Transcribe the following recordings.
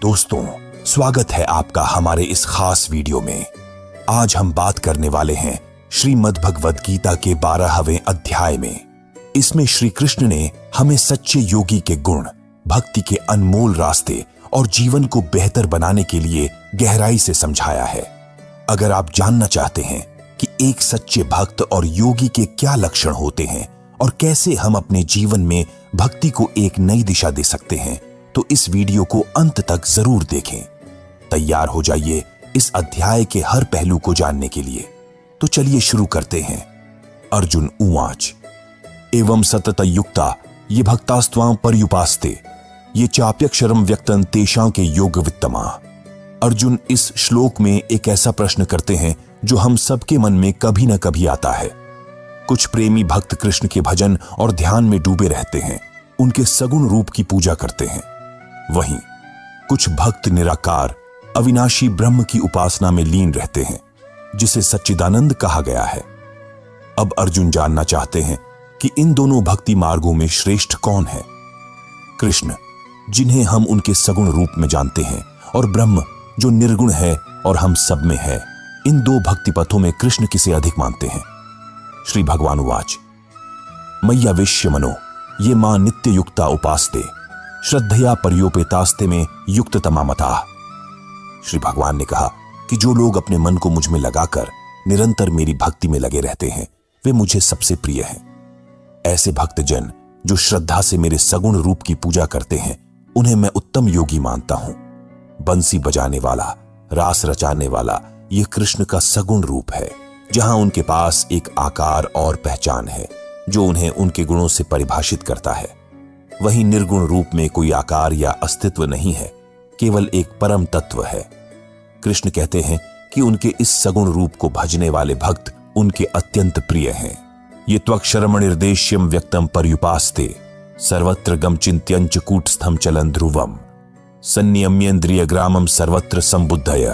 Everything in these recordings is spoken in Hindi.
दोस्तों, स्वागत है आपका हमारे इस खास वीडियो में। आज हम बात करने वाले हैं श्रीमद् भगवद गीता के 12वें अध्याय में। इसमें श्री कृष्ण ने हमें सच्चे योगी के गुण, भक्ति के अनमोल रास्ते और जीवन को बेहतर बनाने के लिए गहराई से समझाया है। अगर आप जानना चाहते हैं कि एक सच्चे भक्त और योगी के क्या लक्षण होते हैं और कैसे हम अपने जीवन में भक्ति को एक नई दिशा दे सकते हैं, तो इस वीडियो को अंत तक जरूर देखें। तैयार हो जाइए इस अध्याय के हर पहलू को जानने के लिए। तो चलिए शुरू करते हैं। अर्जुन उवाच एवं सतत युक्ता ये भक्तास्त्वां पर्युपास्ते ये चाप्यक्षरम व्यक्तं तेषां के योग वित्तमा। अर्जुन इस श्लोक में एक ऐसा प्रश्न करते हैं जो हम सबके मन में कभी न कभी आता है। कुछ प्रेमी भक्त कृष्ण के भजन और ध्यान में डूबे रहते हैं, उनके सगुण रूप की पूजा करते हैं। वहीं कुछ भक्त निराकार अविनाशी ब्रह्म की उपासना में लीन रहते हैं, जिसे सच्चिदानंद कहा गया है। अब अर्जुन जानना चाहते हैं कि इन दोनों भक्ति मार्गों में श्रेष्ठ कौन है। कृष्ण, जिन्हें हम उनके सगुण रूप में जानते हैं, और ब्रह्म जो निर्गुण है और हम सब में है। इन दो भक्ति पथों में कृष्ण किसे अधिक मानते हैं। श्री भगवान उवाच मय्या वेश्य मनो ये मां नित्य युक्ता उपास्ते श्रद्धया पर्योपेतास्ते में युक्त तमामता। श्री भगवान ने कहा कि जो लोग अपने मन को मुझ में लगाकर निरंतर मेरी भक्ति में लगे रहते हैं, वे मुझे सबसे प्रिय हैं। ऐसे भक्तजन जो श्रद्धा से मेरे सगुण रूप की पूजा करते हैं, उन्हें मैं उत्तम योगी मानता हूं। बंसी बजाने वाला, रास रचाने वाला यह कृष्ण का सगुण रूप है, जहां उनके पास एक आकार और पहचान है जो उन्हें उनके गुणों से परिभाषित करता है। वहीं निर्गुण रूप में कोई आकार या अस्तित्व नहीं है, केवल एक परम तत्व है। कृष्ण कहते हैं कि उनके इस सगुण रूप को भजने वाले भक्त उनके अत्यंत प्रिय हैं। ये त्वक्षरम निर्देश्यम व्यक्तम पर्युपास्ते सर्वत्र गम चिंत्यंच कूटस्थम चलन ध्रुवम संनियम्येन्द्रिय ग्रामम सर्वत्र संबुद्धय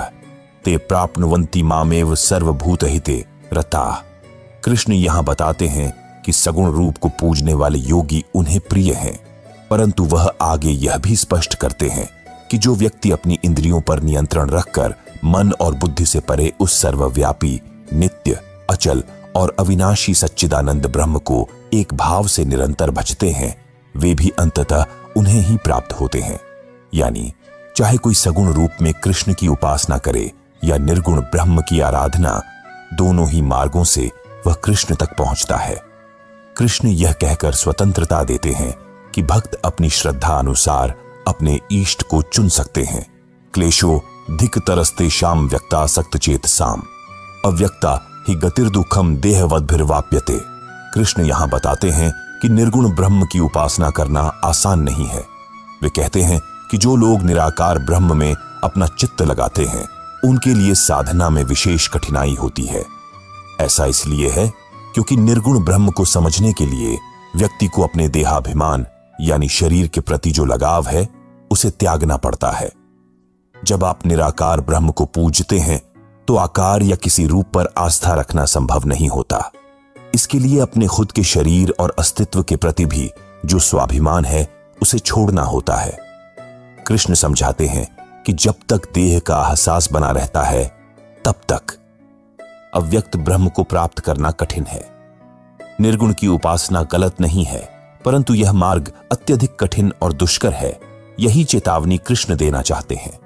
ते प्राप्नुवन्ति मामेव सर्वभूत हिते रता। कृष्ण यहां बताते हैं कि सगुण रूप को पूजने वाले योगी उन्हें प्रिय हैं, परंतु वह आगे यह भी स्पष्ट करते हैं कि जो व्यक्ति अपनी इंद्रियों पर नियंत्रण रखकर मन और बुद्धि से परे उस सर्वव्यापी, नित्य, अचल और अविनाशी सच्चिदानंद ब्रह्म को एक भाव से निरंतर भजते हैं, वे भी अंततः उन्हें ही प्राप्त होते हैं। यानी चाहे कोई सगुण रूप में कृष्ण की उपासना करे या निर्गुण ब्रह्म की आराधना, दोनों ही मार्गों से वह कृष्ण तक पहुंचता है। कृष्ण यह कहकर स्वतंत्रता देते हैं कि भक्त अपनी श्रद्धा अनुसार अपने इष्ट को चुन सकते हैं। क्लेशो धिक तरस्ते शाम व्यक्ता सक्त चेत साम अव्यक्ता ही गतिर्दुखम देहवद्भिर्वाप्यते। कृष्ण यहां बताते हैं कि निर्गुण ब्रह्म की उपासना करना आसान नहीं है। वे कहते हैं कि जो लोग निराकार ब्रह्म में अपना चित्त लगाते हैं, उनके लिए साधना में विशेष कठिनाई होती है। ऐसा इसलिए है क्योंकि निर्गुण ब्रह्म को समझने के लिए व्यक्ति को अपने देहाभिमान यानी शरीर के प्रति जो लगाव है, उसे त्यागना पड़ता है। जब आप निराकार ब्रह्म को पूजते हैं, तो आकार या किसी रूप पर आस्था रखना संभव नहीं होता। इसके लिए अपने खुद के शरीर और अस्तित्व के प्रति भी जो स्वाभिमान है, उसे छोड़ना होता है। कृष्ण समझाते हैं कि जब तक देह का एहसास बना रहता है, तब तक अव्यक्त ब्रह्म को प्राप्त करना कठिन है। निर्गुण की उपासना गलत नहीं है, परंतु यह मार्ग अत्यधिक कठिन और दुष्कर है। यही चेतावनी कृष्ण देना चाहते हैं।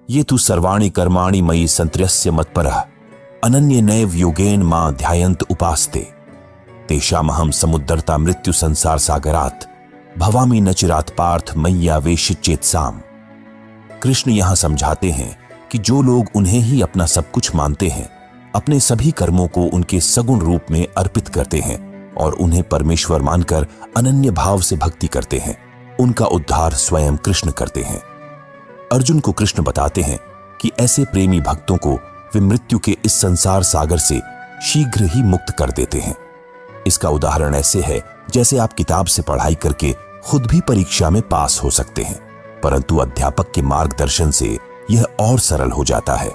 ये तु सर्वाणि कर्माणि मयि संत्रस्य मत्परः अनन्य नैव योगेन मां ध्यायन्त उपास्ते तेषामहं समुद्धरता मृत्यु संसार सागरात् भवामि न चिरात् पार्थ मय्या वेशित चेतसाम। कृष्ण यहां समझाते हैं कि जो लोग उन्हें ही अपना सब कुछ मानते हैं, अपने सभी कर्मों को उनके सगुण रूप में अर्पित करते हैं और उन्हें परमेश्वर मानकर अनन्य भाव से भक्ति करते हैं, उनका उद्धार स्वयं कृष्ण करते हैं। अर्जुन को कृष्ण बताते हैं कि ऐसे प्रेमी भक्तों को वे मृत्यु के इस संसार सागर से शीघ्र ही मुक्त कर देते हैं। इसका उदाहरण ऐसे है जैसे आप किताब से पढ़ाई करके खुद भी परीक्षा में पास हो सकते हैं, परंतु अध्यापक के मार्गदर्शन से यह और सरल हो जाता है।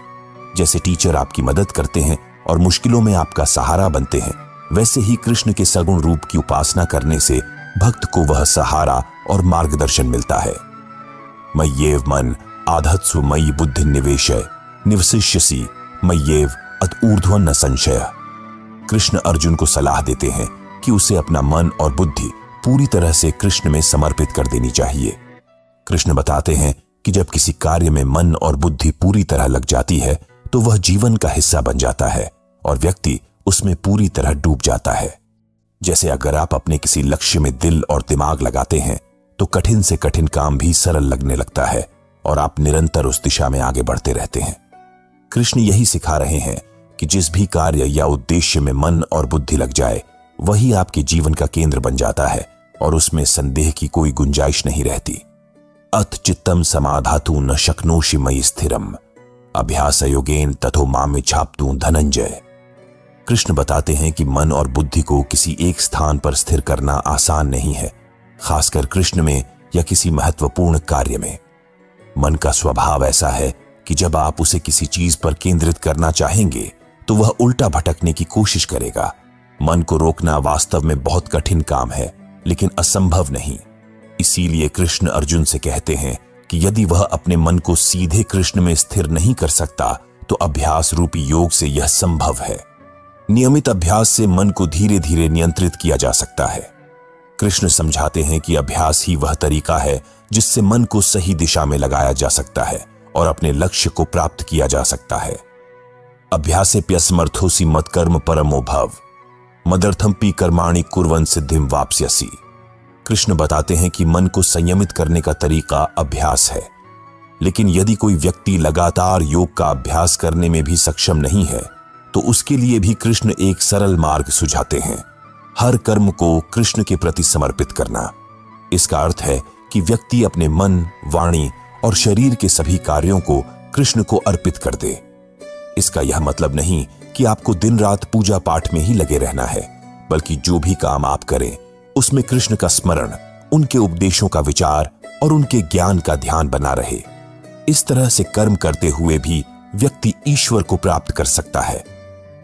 जैसे टीचर आपकी मदद करते हैं और मुश्किलों में आपका सहारा बनते हैं, वैसे ही कृष्ण के सगुण रूप की उपासना करने से भक्त को वह सहारा और मार्गदर्शन मिलता है। मय्येव मन आधत्सु मयि बुद्धि निवेशय निवसिष्यसि मय्येव अत ऊर्ध्वं न संशय। कृष्ण अर्जुन को सलाह देते हैं कि उसे अपना मन और बुद्धि पूरी तरह से कृष्ण में समर्पित कर देनी चाहिए। कृष्ण बताते हैं कि जब किसी कार्य में मन और बुद्धि पूरी तरह लग जाती है तो वह जीवन का हिस्सा बन जाता है और व्यक्ति उसमें पूरी तरह डूब जाता है। जैसे अगर आप अपने किसी लक्ष्य में दिल और दिमाग लगाते हैं तो कठिन से कठिन काम भी सरल लगने लगता है और आप निरंतर उस दिशा में आगे बढ़ते रहते हैं। कृष्ण यही सिखा रहे हैं कि जिस भी कार्य या उद्देश्य में मन और बुद्धि लग जाए वही आपके जीवन का केंद्र बन जाता है और उसमें संदेह की कोई गुंजाइश नहीं रहती। अथ चित्तम समाधातु न शक्नोषि मयि स्थिरम अभ्यासयोगेन तथो मामे छाप्तु धनंजय। कृष्ण बताते हैं कि मन और बुद्धि को किसी एक स्थान पर स्थिर करना आसान नहीं है, खासकर कृष्ण में या किसी महत्वपूर्ण कार्य में। मन का स्वभाव ऐसा है कि जब आप उसे किसी चीज पर केंद्रित करना चाहेंगे तो वह उल्टा भटकने की कोशिश करेगा। मन को रोकना वास्तव में बहुत कठिन काम है, लेकिन असंभव नहीं। इसीलिए कृष्ण अर्जुन से कहते हैं कि यदि वह अपने मन को सीधे कृष्ण में स्थिर नहीं कर सकता तो अभ्यास रूपी योग से यह संभव है। नियमित अभ्यास से मन को धीरे धीरे नियंत्रित किया जा सकता है। कृष्ण समझाते हैं कि अभ्यास ही वह तरीका है जिससे मन को सही दिशा में लगाया जा सकता है और अपने लक्ष्य को प्राप्त किया जा सकता है। अभ्यासेप्यसमर्थोसि मत्कर्म परमो भव मदर्थमपि कर्माणि कुर्वन् सिद्धिं वाप्स्यसि। कृष्ण बताते हैं कि मन को संयमित करने का तरीका अभ्यास है, लेकिन यदि कोई व्यक्ति लगातार योग का अभ्यास करने में भी सक्षम नहीं है तो उसके लिए भी कृष्ण एक सरल मार्ग सुझाते हैं। हर कर्म को कृष्ण के प्रति समर्पित करना। इसका अर्थ है कि व्यक्ति अपने मन, वाणी और शरीर के सभी कार्यों को कृष्ण को अर्पित कर दे। इसका यह मतलब नहीं कि आपको दिन रात पूजा पाठ में ही लगे रहना है, बल्कि जो भी काम आप करें उसमें कृष्ण का स्मरण, उनके उपदेशों का विचार और उनके ज्ञान का ध्यान बना रहे। इस तरह से कर्म करते हुए भी व्यक्ति ईश्वर को प्राप्त कर सकता है।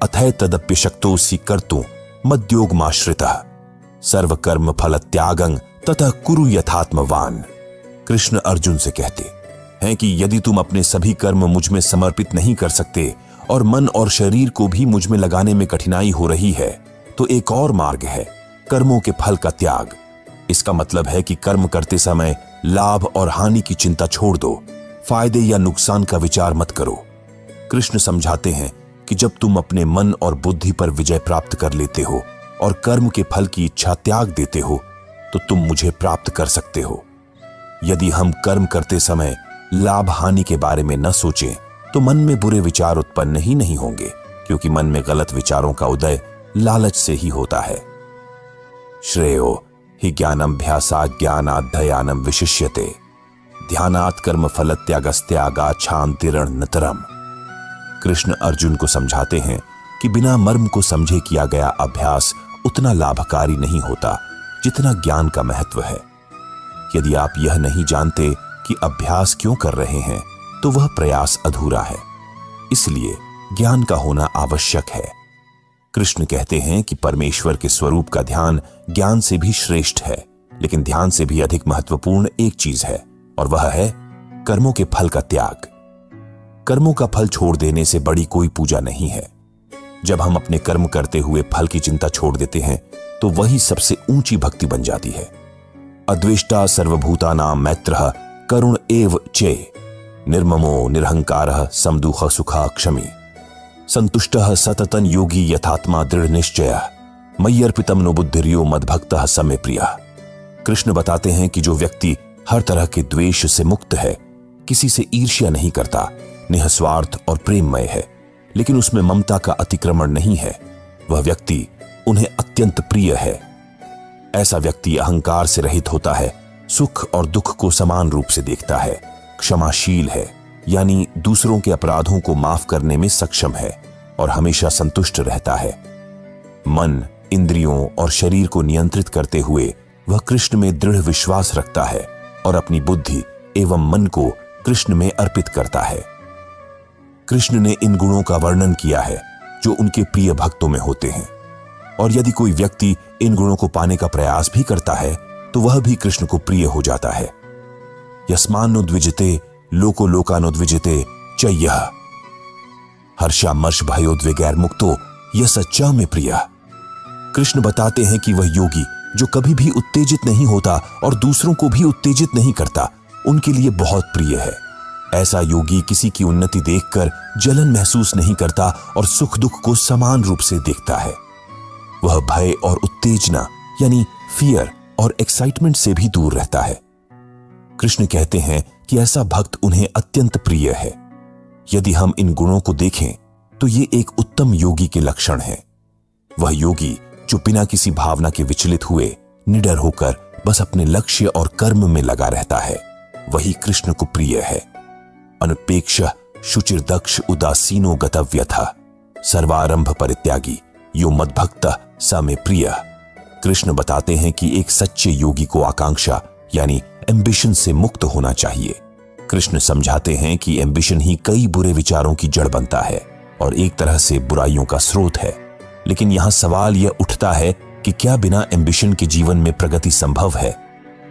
अथै तदप्यशक्तोऽसि कर्तुं मद्योगमाश्रितः सर्व कर्म फल त्यागं ततः कुरु यथात्मवान। कृष्ण अर्जुन से कहते हैं कि यदि तुम अपने सभी कर्म मुझ में समर्पित नहीं कर सकते और मन और शरीर को भी मुझ में लगाने में कठिनाई हो रही है तो एक और मार्ग है, कर्मों के फल का त्याग। इसका मतलब है कि कर्म करते समय लाभ और हानि की चिंता छोड़ दो, फायदे या नुकसान का विचार मत करो। कृष्ण समझाते हैं कि जब तुम अपने मन और बुद्धि पर विजय प्राप्त कर लेते हो और कर्म के फल की इच्छा त्याग देते हो तो तुम मुझे प्राप्त कर सकते हो। यदि हम कर्म करते समय लाभ हानि के बारे में न सोचें तो मन में बुरे विचार उत्पन्न ही नहीं होंगे, क्योंकि मन में गलत विचारों का उदय लालच से ही होता है। श्रेयो हि ज्ञानमभ्यासात् ज्ञानाद्धयानं विशिष्यते ध्यानात् कर्म फल त्यागस्त्यागात् शान्तिरनन्तरम्। कृष्ण अर्जुन को समझाते हैं कि बिना मर्म को समझे किया गया अभ्यास उतना लाभकारी नहीं होता जितना ज्ञान का महत्व है। यदि आप यह नहीं जानते कि अभ्यास क्यों कर रहे हैं तो वह प्रयास अधूरा है। इसलिए ज्ञान का होना आवश्यक है। कृष्ण कहते हैं कि परमेश्वर के स्वरूप का ध्यान ज्ञान से भी श्रेष्ठ है, लेकिन ध्यान से भी अधिक महत्वपूर्ण एक चीज है और वह है कर्मों के फल का त्याग। कर्मों का फल छोड़ देने से बड़ी कोई पूजा नहीं है। जब हम अपने कर्म करते हुए फल की चिंता छोड़ देते हैं तो वही सबसे ऊंची भक्ति बन जाती है। अद्वेष्टा सर्वभूतानां मैत्रः करुण एव चे निर्ममो निरहंकारः समदुःख सुखा क्षमी संतुष्टः सततं योगी यथात्मा दृढ़ निश्चयः मय्यर्पितं नो बुद्धिर्यो मद्भक्तः समे प्रियः। कृष्ण बताते हैं कि जो व्यक्ति हर तरह के द्वेष से मुक्त है, किसी से ईर्ष्या नहीं करता, निःस्वार्थ और प्रेममय है, लेकिन उसमें ममता का अतिक्रमण नहीं है, वह व्यक्ति उन्हें अत्यंत प्रिय है। ऐसा व्यक्ति अहंकार से रहित होता है, सुख और दुख को समान रूप से देखता है, क्षमाशील है यानी दूसरों के अपराधों को माफ करने में सक्षम है और हमेशा संतुष्ट रहता है। मन, इंद्रियों और शरीर को नियंत्रित करते हुए वह कृष्ण में दृढ़ विश्वास रखता है और अपनी बुद्धि एवं मन को कृष्ण में अर्पित करता है। कृष्ण ने इन गुणों का वर्णन किया है जो उनके प्रिय भक्तों में होते हैं, और यदि कोई व्यक्ति इन गुणों को पाने का प्रयास भी करता है तो वह भी कृष्ण को प्रिय हो जाता है। यस्मान्नुद्विजते लोको लोकानुद्विजते च यः हर्षामर्ष भयोद्वेगैर मुक्तो यह सच्चा में प्रिय। कृष्ण बताते हैं कि वह योगी जो कभी भी उत्तेजित नहीं होता और दूसरों को भी उत्तेजित नहीं करता, उनके लिए बहुत प्रिय है। ऐसा योगी किसी की उन्नति देखकर जलन महसूस नहीं करता और सुख दुख को समान रूप से देखता है। वह भय और उत्तेजना यानी फियर और एक्साइटमेंट से भी दूर रहता है। कृष्ण कहते हैं कि ऐसा भक्त उन्हें अत्यंत प्रिय है। यदि हम इन गुणों को देखें तो ये एक उत्तम योगी के लक्षण हैं। वह योगी जो बिना किसी भावना के विचलित हुए निडर होकर बस अपने लक्ष्य और कर्म में लगा रहता है, वही कृष्ण को प्रिय है। अनुपेक्ष शुचिर्दक्ष उदासीनो गतव्यथा सर्वारंभ परित्यागी यो मद्भक्त स मे प्रिय। कृष्ण बताते हैं कि एक सच्चे योगी को आकांक्षा यानी एम्बिशन से मुक्त होना चाहिए। कृष्ण समझाते हैं कि एम्बिशन ही कई बुरे विचारों की जड़ बनता है और एक तरह से बुराइयों का स्रोत है। लेकिन यहां सवाल यह उठता है कि क्या बिना एम्बिशन के जीवन में प्रगति संभव है?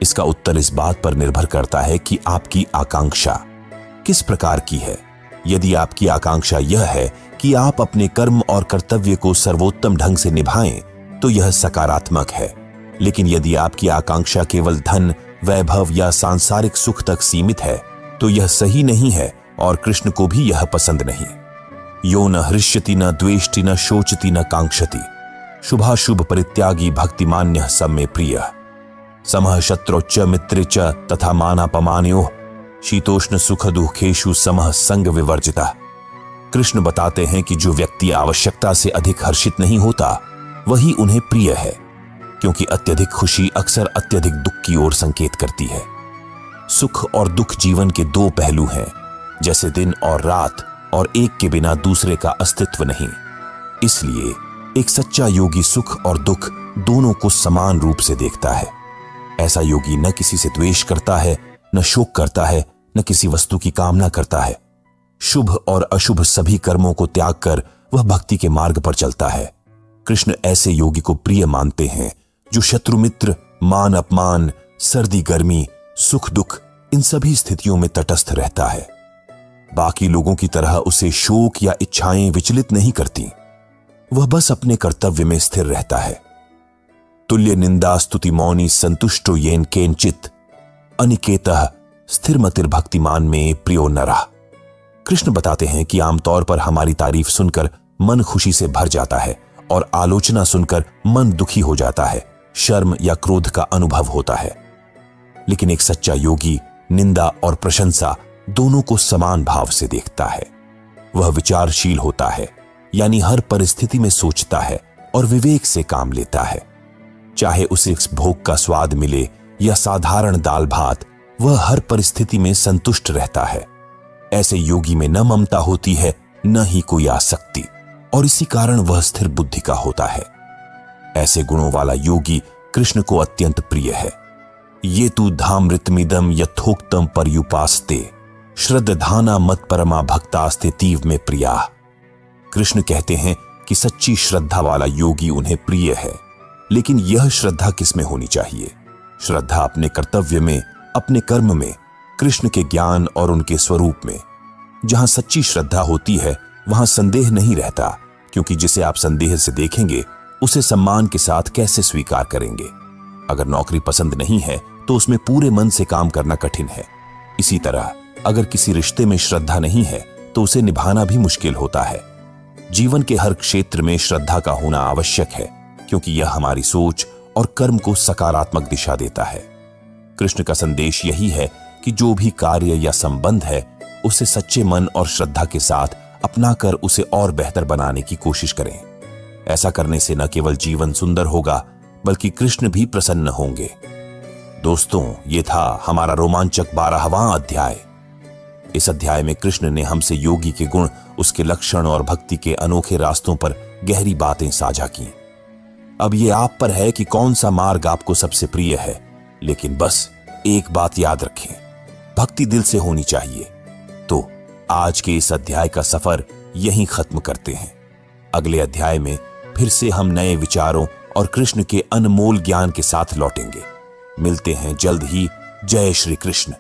इसका उत्तर इस बात पर निर्भर करता है कि आपकी आकांक्षा किस प्रकार की है। यदि आपकी आकांक्षा यह है कि आप अपने कर्म और कर्तव्य को सर्वोत्तम ढंग से निभाएं, तो यह सकारात्मक है। लेकिन यदि आपकी आकांक्षा केवल धन, वैभव या सांसारिक सुख तक सीमित है, तो यह सही नहीं है और कृष्ण को भी यह पसंद नहीं। यो न हृष्यति न द्वेष्टि न शोचति न कांक्षति शुभाशुभ परित्यागी भक्तिमान्यः स मे प्रियः समः शत्रुश्च मित्रे च तथा मानापमानयोः शीतोष्ण सुख दुखेषु समः संग विवर्जितः। कृष्ण बताते हैं कि जो व्यक्ति आवश्यकता से अधिक हर्षित नहीं होता, वही उन्हें प्रिय है, क्योंकि अत्यधिक खुशी अक्सर अत्यधिक दुख की ओर संकेत करती है। सुख और दुख जीवन के दो पहलू हैं, जैसे दिन और रात, और एक के बिना दूसरे का अस्तित्व नहीं। इसलिए एक सच्चा योगी सुख और दुख दोनों को समान रूप से देखता है। ऐसा योगी न किसी से द्वेष करता है, न शोक करता है, न किसी वस्तु की कामना करता है। शुभ और अशुभ सभी कर्मों को त्याग कर वह भक्ति के मार्ग पर चलता है। कृष्ण ऐसे योगी को प्रिय मानते हैं जो शत्रु मित्र, मान अपमान, सर्दी गर्मी, सुख दुख इन सभी स्थितियों में तटस्थ रहता है। बाकी लोगों की तरह उसे शोक या इच्छाएं विचलित नहीं करती। वह बस अपने कर्तव्य में स्थिर रहता है। तुल्य निंदा स्तुति मौनी संतुष्टो येन केनचित अनिकेतः स्थिरमतिर्भक्तिमान में प्रियो नरः। कृष्ण बताते हैं कि आमतौर पर हमारी तारीफ सुनकर मन खुशी से भर जाता है और आलोचना सुनकर मन दुखी हो जाता है, शर्म या क्रोध का अनुभव होता है। लेकिन एक सच्चा योगी निंदा और प्रशंसा दोनों को समान भाव से देखता है। वह विचारशील होता है, यानी हर परिस्थिति में सोचता है और विवेक से काम लेता है। चाहे उसे भोग का स्वाद मिले या साधारण दाल भात, वह हर परिस्थिति में संतुष्ट रहता है। ऐसे योगी में न ममता होती है, न ही कोई आसक्ति, और इसी कारण वह स्थिर बुद्धि का होता है। ऐसे गुणों वाला योगी कृष्ण को अत्यंत प्रिय है। ये तू धामृतमिदम यथोक्तम पर्युपास्ते श्रद्धाना मत परमा भक्तास्ते तीव में प्रिया। कृष्ण कहते हैं कि सच्ची श्रद्धा वाला योगी उन्हें प्रिय है। लेकिन यह श्रद्धा किसमें होनी चाहिए? श्रद्धा अपने कर्तव्य में, अपने कर्म में, कृष्ण के ज्ञान और उनके स्वरूप में। जहां सच्ची श्रद्धा होती है वहां संदेह नहीं रहता, क्योंकि जिसे आप संदेह से देखेंगे उसे सम्मान के साथ कैसे स्वीकार करेंगे। अगर नौकरी पसंद नहीं है तो उसमें पूरे मन से काम करना कठिन है। इसी तरह अगर किसी रिश्ते में श्रद्धा नहीं है तो उसे निभाना भी मुश्किल होता है। जीवन के हर क्षेत्र में श्रद्धा का होना आवश्यक है, क्योंकि यह हमारी सोच और कर्म को सकारात्मक दिशा देता है। कृष्ण का संदेश यही है कि जो भी कार्य या संबंध है उसे सच्चे मन और श्रद्धा के साथ अपनाकर उसे और बेहतर बनाने की कोशिश करें। ऐसा करने से न केवल जीवन सुंदर होगा, बल्कि कृष्ण भी प्रसन्न होंगे। दोस्तों, ये था हमारा रोमांचक 12वां अध्याय। इस अध्याय में कृष्ण ने हमसे योगी के गुण, उसके लक्षण और भक्ति के अनोखे रास्तों पर गहरी बातें साझा की। अब ये आप पर है कि कौन सा मार्ग आपको सबसे प्रिय है, लेकिन बस एक बात याद रखें, भक्ति दिल से होनी चाहिए। तो आज के इस अध्याय का सफर यहीं खत्म करते हैं। अगले अध्याय में फिर से हम नए विचारों और कृष्ण के अनमोल ज्ञान के साथ लौटेंगे। मिलते हैं जल्द ही। जय श्री कृष्ण।